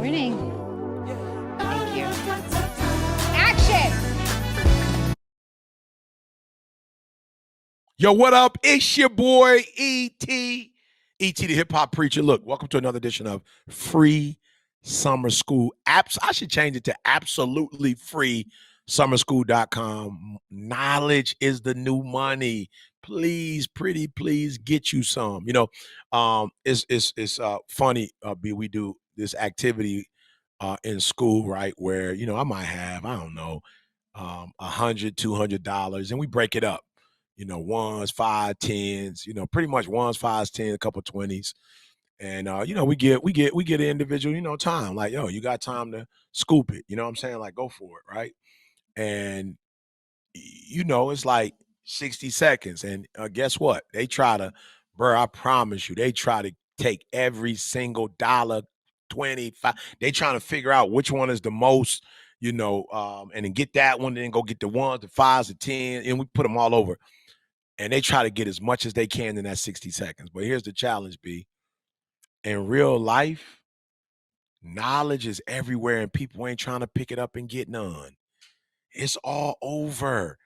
morning. Thank you. Action! Yo, what up? It's your boy, E.T. E.T. the hip-hop preacher. Look, welcome to another edition of Free Summer School. Apps. I should change it to absolutely free summerschool.com. Knowledge is the new money. Please, pretty please get you some. It's funny, B, we do this activity in school, right? Where, I might have, I don't know, $100, $200, and we break it up. Ones, five, tens, pretty much ones, fives, ten, a couple 20s. And we get an individual, time. Like, yo, you got time to scoop it. You know what I'm saying? Like, go for it, right? And it's like 60 seconds. And guess what? They try to, bro, I promise you, they try to take every single dollar, 25. They trying to figure out which one is the most, and then get that one, then go get the ones, the fives, the 10, and we put them all over. And they try to get as much as they can in that 60 seconds. But here's the challenge, B. In real life, knowledge is everywhere and people ain't trying to pick it up and get none. It's all over.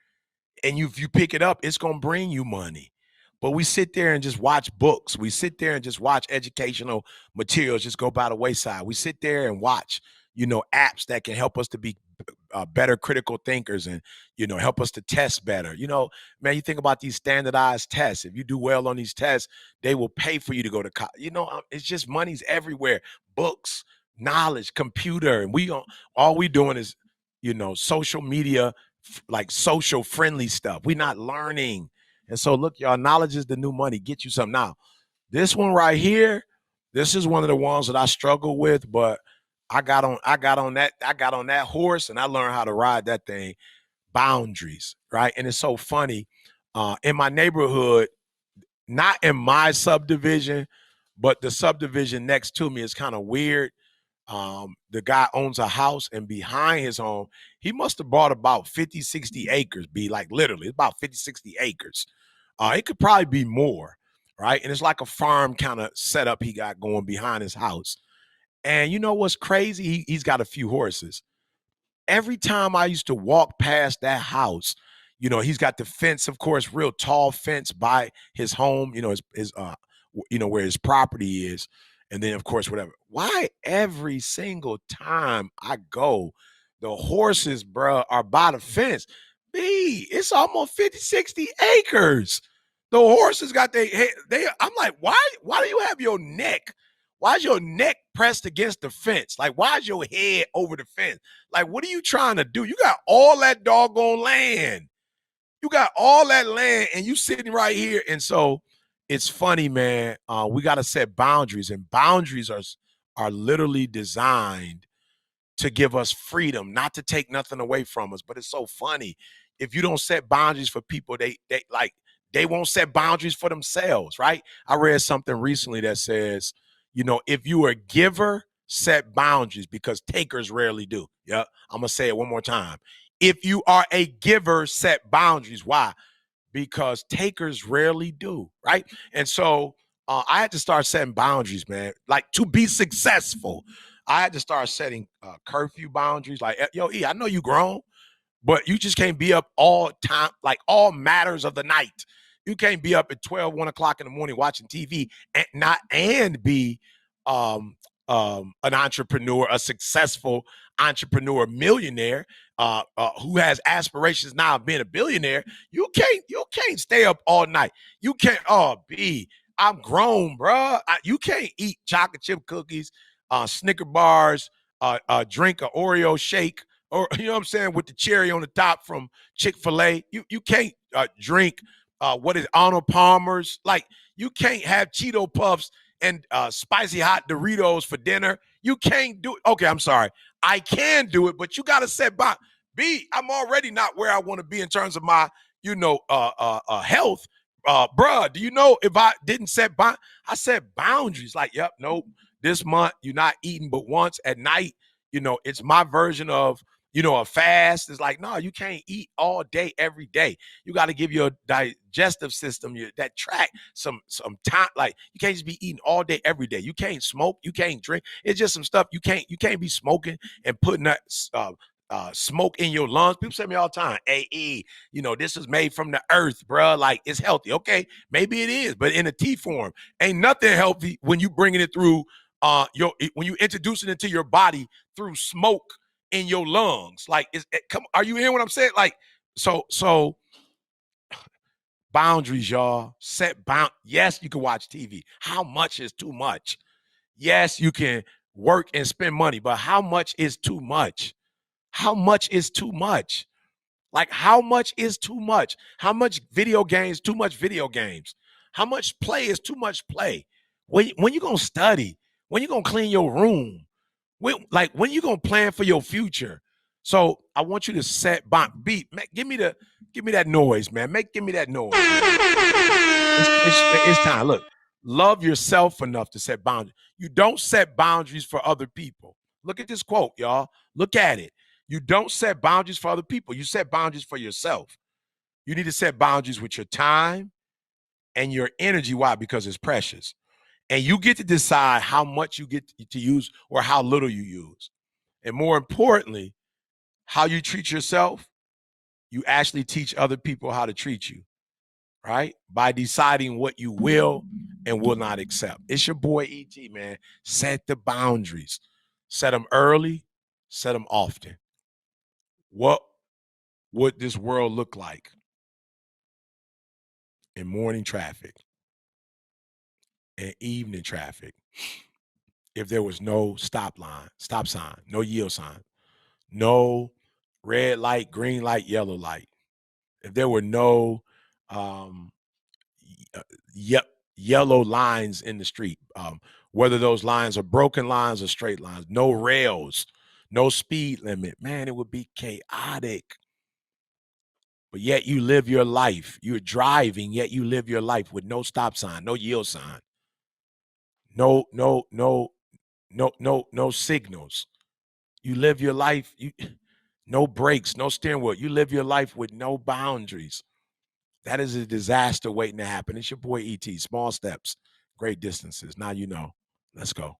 And if you pick it up, it's going to bring you money. But we sit there and just watch books. We sit there and just watch educational materials just go by the wayside. We sit there and watch, apps that can help us to be better critical thinkers and, help us to test better. Man, you think about these standardized tests. If you do well on these tests, they will pay for you to go to college. It's just money's everywhere. Books, knowledge, computer. And all we doing is, social media, like social friendly stuff. We're not learning. And so look, y'all, knowledge is the new money. Get you some. Now, this one right here, this is one of the ones that I struggle with, but I got on that horse and I learned how to ride that thing. Boundaries, right? And it's so funny. In my neighborhood, not in my subdivision, but the subdivision next to me is kind of weird. The guy owns a house, and behind his home, he must have bought about 50, 60 acres, be like literally, it's about 50, 60 acres. It could probably be more, right? And it's like a farm kind of setup he got going behind his house. And you know what's crazy? He's got a few horses. Every time I used to walk past that house, he's got the fence, of course, real tall fence by his home, where his property is. And then, of course, whatever. Why every single time I go, the horses, bro, are by the fence? B, it's almost 50, 60 acres. The horses got I'm like, why do you have your neck? Why is your neck pressed against the fence? Like, why is your head over the fence? Like, what are you trying to do? You got all that doggone land. You got all that land and you sitting right here. And so it's funny, man. We got to set boundaries, and boundaries are literally designed to give us freedom, not to take nothing away from us. But it's so funny. If you don't set boundaries for people, they won't set boundaries for themselves, right? I read something recently that says, if you are a giver, set boundaries because takers rarely do. Yeah, I'm gonna say it one more time. If you are a giver, set boundaries. Why? Because takers rarely do, right? And so I had to start setting boundaries, man. Like, to be successful, I had to start setting curfew boundaries. Like, yo, E, I know you grown, but you just can't be up all time, like all matters of the night. You can't be up at 12, 1 o'clock in the morning watching TV and be an entrepreneur, a successful entrepreneur, millionaire, who has aspirations now of being a billionaire. You can't stay up all night. You can't. I'm grown, bro. You can't eat chocolate chip cookies, Snicker bars, drink an Oreo shake, or you know what I'm saying, with the cherry on the top from Chick-fil-A. You can't drink what is Arnold Palmer's. Like, you can't have Cheeto Puffs and spicy hot Doritos for dinner. You can't do it. Okay, I'm sorry. I can do it, but you got to set by. B, I'm already not where I want to be in terms of my, health. Bruh, do you know if I didn't I set boundaries. Like, yep, nope. This month you're not eating but once at night. It's my version of A fast is like, no, you can't eat all day, every day. You got to give your digestive system that track some time. Like you can't just be eating all day, every day. You can't smoke, you can't drink. It's just some stuff you can't be smoking and putting that smoke in your lungs. People say to me all the time, hey, this is made from the earth, bro. Like it's healthy. Okay, maybe it is, but in a tea form, ain't nothing healthy when you bringing it through when you introduce it into your body through smoke in your lungs. Like, are you hearing what I'm saying? Like, so boundaries, y'all. Yes, you can watch TV. How much is too much? Yes, you can work and spend money, but how much is too much? How much is too much? Like, how much is too much? How much video games? Too much video games. How much play is too much play? When you gonna study? When you gonna clean your room? When you gonna plan for your future? So I want you to set beat. Give me that noise, man. Give me that noise. It's time. Look, love yourself enough to set boundaries. You don't set boundaries for other people. Look at this quote, y'all. Look at it. You don't set boundaries for other people. You set boundaries for yourself. You need to set boundaries with your time and your energy. Why? Because it's precious. And you get to decide how much you get to use or how little you use. And more importantly, how you treat yourself, you actually teach other people how to treat you, right? By deciding what you will and will not accept. It's your boy ET, man. Set the boundaries. Set them early, set them often. What would this world look like in morning traffic and evening traffic if there was no stop sign, no yield sign, no red light, green light, yellow light? If there were no yellow lines in the street, whether those lines are broken lines or straight lines, no rails, no speed limit, man, it would be chaotic. But yet you live your life. You're driving, yet you live your life with no stop sign, no yield sign, no signals. You live your life, no brakes, no steering wheel. You live your life with no boundaries. That is a disaster waiting to happen. It's your boy ET. Small steps, great distances. Now you know. Let's go.